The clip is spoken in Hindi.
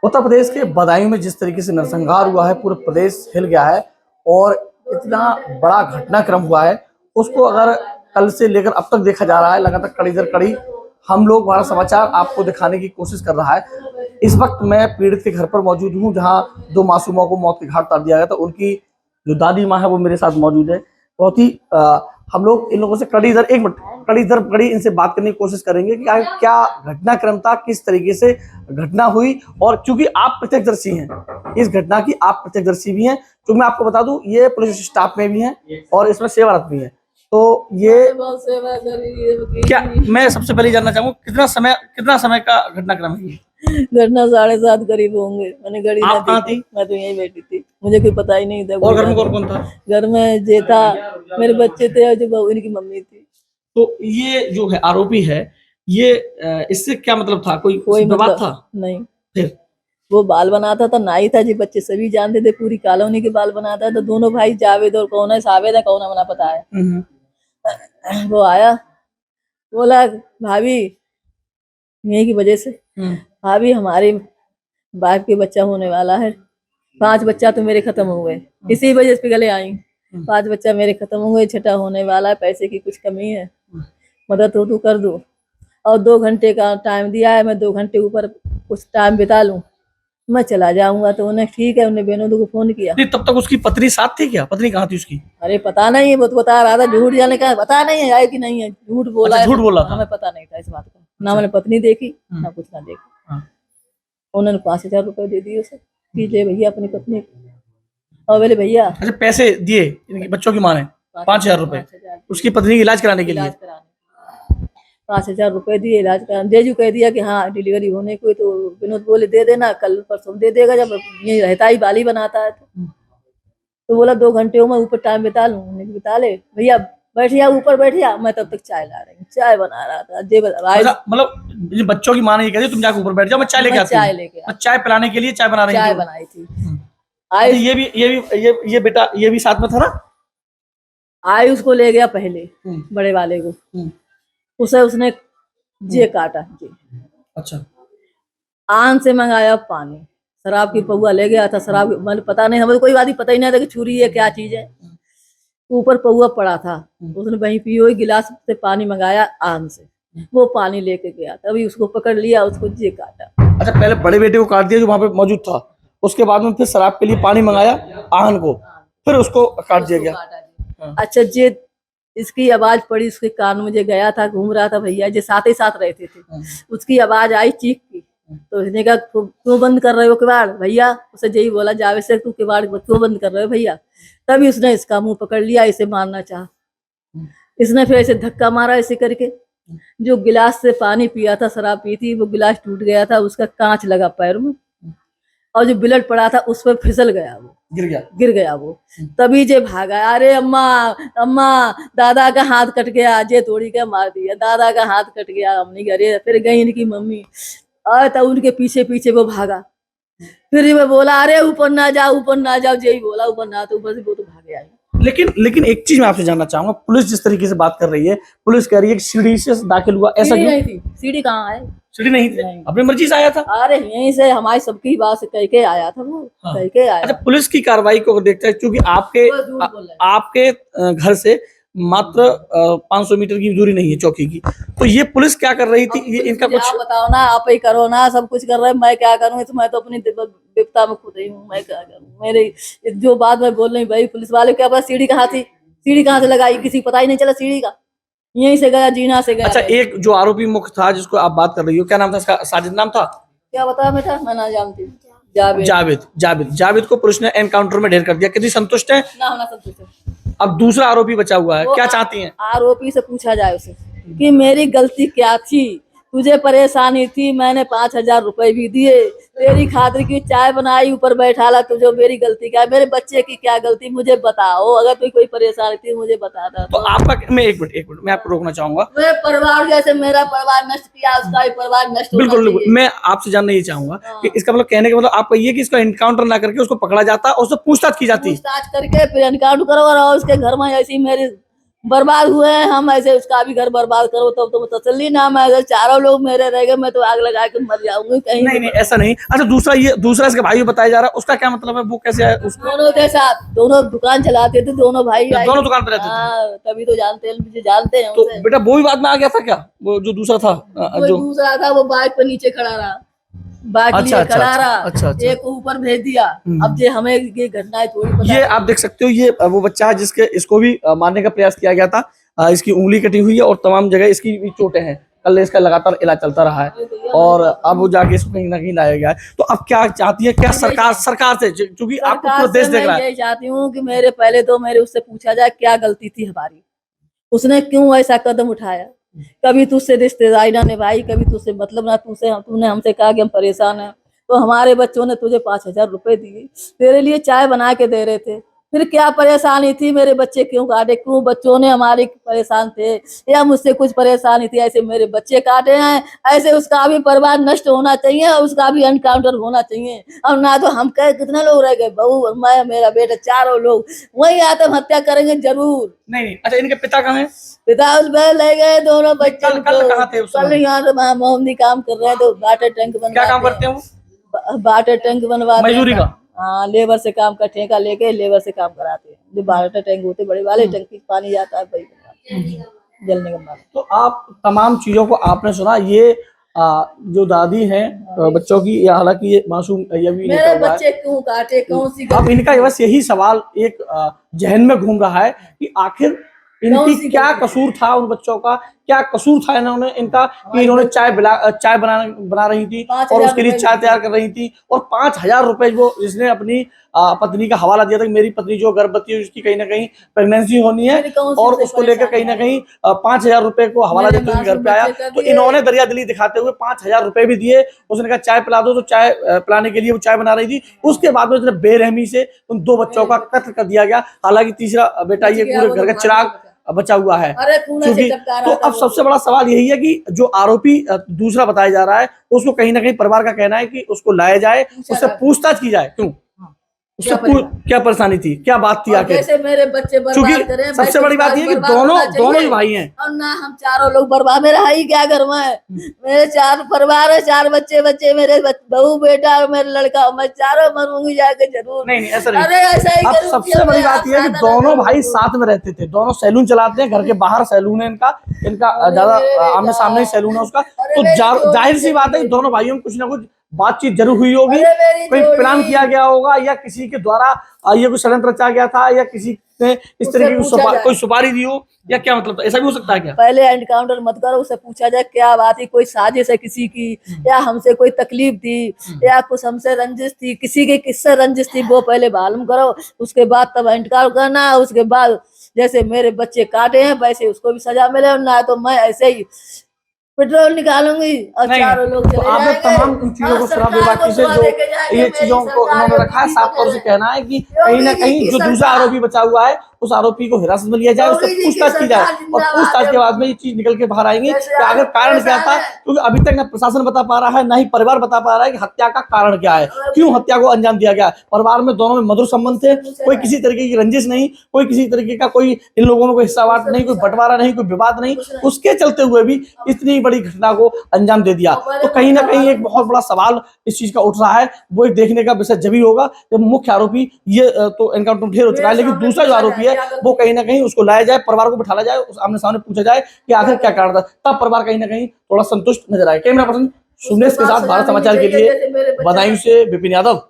उत्तर प्रदेश के बदायूं में जिस तरीके से नरसंहार हुआ है, पूरा प्रदेश हिल गया है और इतना बड़ा घटनाक्रम हुआ है, उसको अगर कल से लेकर अब तक देखा जा रहा है, लगातार कड़ी दर कड़ी हम लोग भारत समाचार आपको दिखाने की कोशिश कर रहा है। इस वक्त मैं पीड़ित के घर पर मौजूद हूँ, जहाँ 2 मासूमों को मौत के घाट उतार दिया गया था। उनकी जो दादी माँ है वो मेरे साथ मौजूद है। बहुत ही हम लोग इन लोगों से कड़ी दर कड़ी इनसे बात करने की कोशिश करेंगे कि क्या घटनाक्रम था, किस तरीके से घटना हुई। और चूंकि आप प्रत्यक्षदर्शी हैं, इस घटना की आप प्रत्यक्षदर्शी भी हैं, क्योंकि मैं आपको बता दूं ये पुलिस स्टाफ में भी हैं और इसमें सेवारत भी हैं। तो ये क्या, मैं सबसे पहले जानना चाहूंगा कितना समय का घटनाक्रम है? घटना 7:30 करीब होंगे। मैंने घड़ी आप कहाँ थी? मैं तो यहीं बैठी थी, मुझे कोई पता ही नहीं था। और घर में कौन था? घर में जे था, मेरे बच्चे थे और जो इनकी मम्मी थी। तो ये जो है आरोपी है, ये इससे क्या मतलब था? कोई विवाद मतलब था? नहीं। फिर वो बाल बनाता था, नाई था जी, बच्चे सभी जानते थे, पूरी कॉलोनी के बाल बनाता था। दोनों भाई जावेद और कौन है सावेद है, कौन है मना पता है। वो आया, बोला भाभी यही की वजह से, भाभी हमारे बाप के बच्चा होने वाला है, 5 बच्चा तो मेरे खत्म हो गए, इसी वजह से गले आई। 5 बच्चा मेरे खत्म हो गए, छठा होने वाला है, पैसे की कुछ कमी है, मदद हो तो कर दो। और 2 घंटे का टाइम दिया है, मैं 2 घंटे ऊपर कुछ टाइम बिता लूं, मैं चला जाऊंगा। तो उन्हें ठीक है, उन्हें बेनों को फोन किया। नहीं, तब तक उसकी पत्नी साथ थी क्या? पत्नी कहाँ थी उसकी? अरे पता नहीं, वो तो बता रहा था, झूठ जाने का पता नहीं है, आए कि नहीं है, झूठ बोला। अच्छा, झूठ बोला था? हमें पता नहीं था इस बात का, ना मैंने पत्नी देखी ना कुछ ना देखा। उन्होंने 5,000 रुपए दे दिए उसे कि ले भैया अपनी पत्नी को। और बोले भैया, अच्छा पैसे दिए इनके बच्चों की माँ ने 5,000 रुपए उसकी पत्नी का इलाज कराने के लिए? 5,000 रुपए दिए इलाज कराने। जेजू कह दिया कि हाँ डिलीवरी होने को, तो विनोद बोले दे देना, कल परसों दे देगा, जब ये रहता ही बाली बनाता है। तो बोला 2 घंटे में ऊपर टाइम बिता लूं, बिता ले भैया, बैठिया ऊपर बैठिया। मैं तब तक चाय ला रही, चाय बना रहा था। मतलब बच्चों की माँ ने ये कह दिया तुम जाकर ऊपर बैठ जाओ, मैं चाय लेके आती हूँ। चाय लेके चाय पिलाने के लिए चाय बना रही, चाय बनाई थी। आई ये बेटा ये भी साथ में था ना? आई उसको ले गया पहले, बड़े वाले को, उसे उसने जे काटा जी। अच्छा। आन से मंगाया पानी, शराब की पौआ ले गया था। शराब मतलब पता नहीं, हमें कोई बात ही पता ही नहीं था कि छुरी है क्या चीज है। ऊपर पौआ पड़ा था, उसने वहीं पियो, गिलास से पानी मंगाया आन से, वो पानी लेके गया, तभी उसको पकड़ लिया, उसको जे काटा। अच्छा, पहले बड़े बेटे को काट दिया जो वहां पे मौजूद था, उसके बाद में फिर शराब के लिए पानी मंगाया आहन को, फिर उसको काट दिया गया। अच्छा, जे इसकी आवाज पड़ी उसके कान में, जो गया था घूम रहा था भैया, जो साथ ही साथ रहते थे, उसकी आवाज आई चीख की। तो उसने कहा क्यों बंद कर रहे हो किवाड़ भैया? उसे यही बोला जावे से, तू किवाड़ क्यों बंद कर रहे हो भैया? तभी उसने इसका मुंह पकड़ लिया, इसे मारना चाहा। इसने फिर ऐसे धक्का मारा ऐसे करके, जो गिलास से पानी पिया था, शराब पी थी, वो गिलास टूट गया था, उसका कांच लगा पैर में, और जो ब्लड पड़ा था उस पर फिसल गया, वो गिर गया वो। तभी जे भागा, अरे अम्मा अम्मा दादा का हाथ कट गया, जे तोड़ी के मार दिया, दादा का हाथ कट गया। हमने अरे, फिर गई इनकी मम्मी, और तब उनके पीछे पीछे वो भागा। फिर मैं बोला अरे ऊपर ना जाओ, ऊपर ना जाओ, यही बोला ऊपर ना, तो ऊपर से वो तो भागे आई। लेकिन एक चीज मैं आपसे जानना चाहूंगा, पुलिस जिस तरीके से बात कर रही है, पुलिस कह रही है कि सीढ़ी से दाखिल हुआ, ऐसा क्यों? नहीं थी सीढ़ी, कहाँ है सीढ़ी? नहीं थी, अपनी मर्जी से आया था। अरे यहीं से हमारी सबकी बात से कह के आया था वो। कह के आया। अच्छा, पुलिस की कार्रवाई को देखते हैं, क्योंकि आपके घर से मात्र 500 मीटर की दूरी नहीं है चौकी की, तो ये पुलिस क्या कर रही थी? ये इनका कुछ आप बताओ ना, आप ही करो ना, सब कुछ कर रहे हैं, मैं क्या करूँ? मैं तो अपनी विपता में खुद ही हूँ, मैं क्या करूँ? मेरे जो बात मैं बोल रही भाई, पुलिस वाले क्या पता सीढ़ी कहाँ थी, सीढ़ी कहाँ से लगाई, किसी पता ही नहीं चला सीढ़ी का, यहीं से गया, जीना से गया। अच्छा, एक जो आरोपी मुख्य था जिसको आप बात कर रही हो, क्या नाम था इसका? साजिद नाम था? क्या बताया बेटा, मैं ना जानती। जावेद को पुलिस ने एनकाउंटर में ढेर कर दिया। कितनी संतुष्ट है? ना होना संतुष्ट है। अब दूसरा आरोपी बचा हुआ है, क्या चाहती हैं? आरोपी से पूछा जाए उसे कि मेरी गलती क्या थी, तुझे परेशानी थी, मैंने 5,000 रुपए भी दिए, तेरी खातिर की चाय बनाई, ऊपर बैठाला, तुझे मेरी गलती क्या, मेरे बच्चे की क्या गलती, मुझे बताओ। अगर तुझे कोई परेशानी थी मुझे बता दो। तो आपका, मैं एक मिनट मैं आपको रोकना चाहूंगा। मेरे परिवार जैसे मेरा परिवार नष्ट किया, उसका भी परिवार नष्ट। बिल्कुल, मैं आपसे जानना ये चाहूंगा कि इसका मतलब, कहने का मतलब आप कहिए कि इसका एनकाउंटर ना करके उसको पकड़ा जाता और उससे पूछताछ की जाती, पूछताछ करके फिर एनकाउंटर करो, और उसके घर में ऐसी मेरी बर्बाद हुए हैं हम, ऐसे उसका भी घर बर्बाद करो तो तुम तसल्ली ना, मैं अगर चारों लोग मेरे रह गए मैं तो आग लगा के मर जाऊंगी कहीं। नहीं नहीं ऐसा नहीं। अच्छा दूसरा इसका भाई बताया जा रहा है, उसका क्या मतलब है, वो कैसे है उसको? दोनों के साथ, दोनों दुकान चलाते थे, दोनों भाई आए दोनों थे। दुकान पे रहते थे। हाँ, तभी तो जानते हैं, मुझे जानते हैं तो उसे। बेटा वो भी बाद में आ गया था क्या, वो जो दूसरा था वो जो? दूसरा था वो बाइक पर नीचे खड़ा रहा, बाइक अच्छा, लिए अच्छा, खड़ा अच्छा, रहा, अच्छा, अच्छा। एक को ऊपर भेज दिया। अब ये हमें ये घटनाएं थोड़ी पता ये है। आप देख सकते हो, ये वो बच्चा है जिसके इसको भी मारने का प्रयास किया गया था। इसकी उंगली कटी हुई है और तमाम जगह इसकी भी चोटें हैं। कल इसका लगातार इलाज चलता रहा है और अब वो जाके इसको कहीं ना कहीं लाया गया है। तो अब क्या चाहती है, क्या सरकार से, क्योंकि आपको पूरा सरकार देश से देख मैं रहा है। यही चाहती हूँ कि मेरे पहले तो मेरे उससे पूछा जाए क्या गलती थी हमारी, उसने क्यों ऐसा कदम उठाया। कभी तुझसे रिश्तेदारी ना निभाई, कभी तुझसे मतलब ना, तूने हमसे कहा कि हम परेशान हैं, तो हमारे बच्चों ने तुझे 5,000 रुपए दिए, तेरे लिए चाय बना के दे रहे थे, फिर क्या परेशानी थी, मेरे बच्चे क्यों काटे, क्यों बच्चों ने हमारे परेशान थे या मुझसे कुछ परेशानी थी, ऐसे मेरे बच्चे काटे हैं, ऐसे उसका भी परिवार नष्ट होना चाहिए और उसका भी एनकाउंटर होना चाहिए। और ना तो हम कहे कितने लोग रह गए, बहू मैं मेरा बेटा चारों लोग वही आत्महत्या करेंगे जरूर। नहीं अच्छा, इनके पिता कहाँ हैं? पिता उस पर ले गए दोनों बच्चे कल को। कहाँ थे उस कल समय? यहाँ से मोहम्मदी काम कर रहे हैं, तो वाटर टैंक क्या काम करते हैं वो? वाटर टैंक बनवाते हैं। मजदूरी का? हाँ, लेबर से काम का ठेका लेके लेबर से काम कराते हैं। जो वाटर टैंक होते बड़े वाले टंकी से पानी जाता है वही बनवाते हैं, जल निगम वाले। तो आप तमाम चीजों को आपने सुना। ये जो दादी हैं बच्चों की, या हालांकि ये मासूम ये भी मेरे निकला हुआ है। बच्चे क्यों काटे, कौन सी अब इनका बस यही सवाल एक जहन में घूम रहा है कि आखिर कौन सी इनकी क्या गलती? कसूर था, उन बच्चों का क्या कसूर था इन्होंने इनका, कि इन्होंने चाय बना रही थी और उसके लिए चाय तैयार कर रही थी, और 5,000 रुपए वो जिसने अपनी पत्नी का हवाला दिया था कि मेरी पत्नी जो गर्भवती है उसकी कहीं ना कहीं प्रेगनेंसी होनी है, और उसको लेकर कहीं ना कहीं 5,000 रुपए को हवाला देते हुए घर पे आया। तो इन्होंने दरियादिली दिखाते हुए 5,000 रुपए भी दिए। उसने कहा चाय पिला दो, तो चाय पिलाने के लिए वो चाय बना रही थी। उसके बाद में उसने बेरहमी से उन 2 बच्चों का कत्ल कर दिया गया। हालांकि तीसरा बेटा ये पूरे घर का चिराग बचा हुआ है। क्योंकि तो अब सबसे बड़ा सवाल यही है कि जो आरोपी दूसरा बताया जा रहा है, उसको कहीं ना कहीं परिवार का कहना है कि उसको लाया जाए, उससे पूछताछ की जाए। क्यों, उससे क्या परेशानी थी, क्या बात थी आखिर? जैसे मेरे बच्चे बर्बाद करें, सबसे बड़ी बात ये है कि दोनों ही भाई हैं और ना हम चारों लोग बर्बाद। मेरा ही क्या घर में है, मेरे 4 परिवार है, 4 बच्चे मेरे बहू बेटा और मेरा लड़का, मैं चारों मरूंगी जाके जरूर। नहीं ऐसा नहीं। अरे ऐसा ही अब सबसे बड़ी बात यह है कि दोनों भाई साथ में रहते थे, दोनों सैलून चलाते हैं, घर के बाहर सैलून है इनका ज्यादा आमने सामने ही सैलून है उसका। तो जाहिर सी बात है कि दोनों भाइयों में कुछ ना कुछ बातचीत जरूर हुई होगी, कोई प्लान किया गया होगा, या किसी के द्वारा ये कोई षड्यंत्र रचा गया था, या किसी ने इस तरीके की कोई सुपारी दी हो, या क्या मतलब था, ऐसा भी हो सकता है क्या? पहले एनकाउंटर मत करो, उससे पूछा जाए क्या बात है, कोई साजिश है किसी की, या हमसे कोई तकलीफ थी, या कुछ हमसे रंजिश थी, किसी के किससे रंजिश थी, वो पहले मालूम करो, उसके बाद तब एनकाउंटर करना है। उसके बाद जैसे मेरे बच्चे काटे हैं वैसे उसको भी सजा मिले, और ना तो मैं ऐसे ही पेट्रोल निकालूंगी और चारों लोग तो आपने तमाम इन चीजों को शराब विभाग से जो ये चीजों को इन्होंने रखा है, साफ तौर से कहना है कि कहीं ना कहीं जो दूसरा आरोपी बचा हुआ है उस आरोपी को हिरासत में लिया जाए, उससे पूछताछ की जाए, और पूछताछ के बाद में ये चीज निकल के बाहर आएंगी कि आखिर कारण क्या था। क्योंकि अभी तक ना प्रशासन बता पा रहा है, ना ही परिवार बता पा रहा है कि हत्या का कारण क्या है, क्यों हत्या को अंजाम दिया गया। परिवार में दोनों में मधुर संबंध थे, कोई किसी तरीके की रंजिश नहीं, कोई किसी तरीके का कोई इन लोगों में कोई हिस्सावाट नहीं, कोई बंटवारा नहीं, कोई विवाद नहीं, उसके चलते हुए भी इतनी बड़ी घटना को अंजाम दे दिया। तो कहीं ना कहीं एक बहुत बड़ा सवाल इस चीज का उठ रहा है, वो एक देखने का विषय जब ही होगा जब मुख्य आरोपी ये तो एनकाउंटर ढेर हो चुका है, लेकिन दूसरा जो आरोपी है वो कहीं ना कहीं उसको लाया जाए, परिवार को बिठाया जाए, उस आमने सामने पूछा जाए कि आखिर क्या कारण था, तब परिवार कहीं ना कहीं थोड़ा संतुष्ट नजर आए। कैमरा पर्सन सुनेश के साथ भारत समाचार के लिए बदायूं से विपिन यादव।